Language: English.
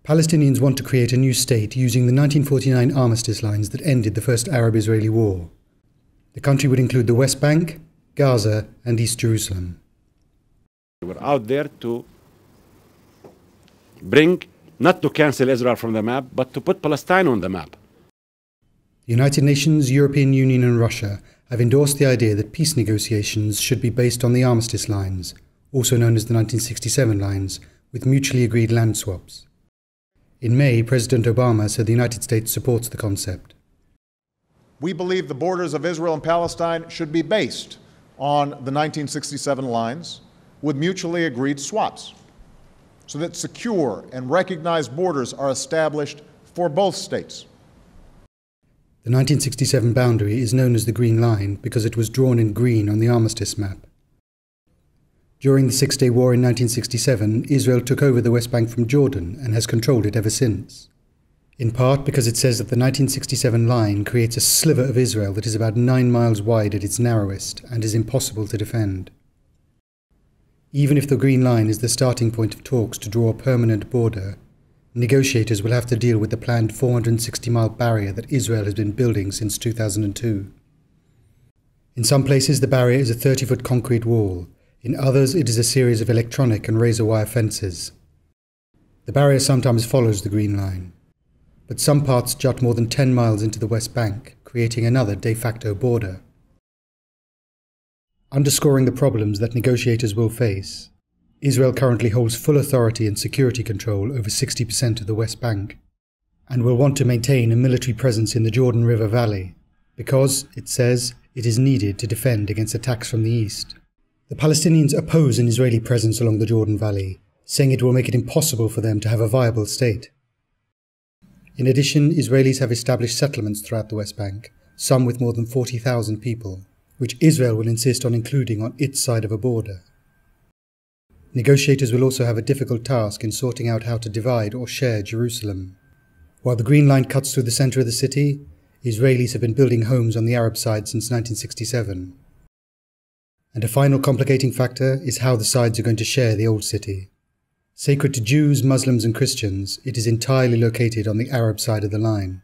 Palestinians want to create a new state using the 1949 armistice lines that ended the First Arab-Israeli War. The country would include the West Bank, Gaza and East Jerusalem. We're out there to bring, not to cancel Israel from the map, but to put Palestine on the map. The United Nations, European Union and Russia have endorsed the idea that peace negotiations should be based on the armistice lines, also known as the 1967 lines, with mutually agreed land swaps. In May, President Obama said the United States supports the concept. We believe the borders of Israel and Palestine should be based on the 1967 lines with mutually agreed swaps, so that secure and recognized borders are established for both states. The 1967 boundary is known as the Green Line because it was drawn in green on the armistice map. During the Six-Day War in 1967, Israel took over the West Bank from Jordan and has controlled it ever since. In part because it says that the 1967 line creates a sliver of Israel that is about 9 miles wide at its narrowest and is impossible to defend. Even if the Green Line is the starting point of talks to draw a permanent border, negotiators will have to deal with the planned 460-mile barrier that Israel has been building since 2002. In some places, the barrier is a 30-foot concrete wall. In others, it is a series of electronic and razor-wire fences. The barrier sometimes follows the Green Line, but some parts jut more than 10 miles into the West Bank, creating another de facto border. Underscoring the problems that negotiators will face, Israel currently holds full authority and security control over 60% of the West Bank, and will want to maintain a military presence in the Jordan River Valley, because, it says, it is needed to defend against attacks from the east. The Palestinians oppose an Israeli presence along the Jordan Valley, saying it will make it impossible for them to have a viable state. In addition, Israelis have established settlements throughout the West Bank, some with more than 40,000 people, which Israel will insist on including on its side of a border. Negotiators will also have a difficult task in sorting out how to divide or share Jerusalem. While the Green Line cuts through the center of the city, Israelis have been building homes on the Arab side since 1967. And a final complicating factor is how the sides are going to share the old city. Sacred to Jews, Muslims and Christians, it is entirely located on the Arab side of the line.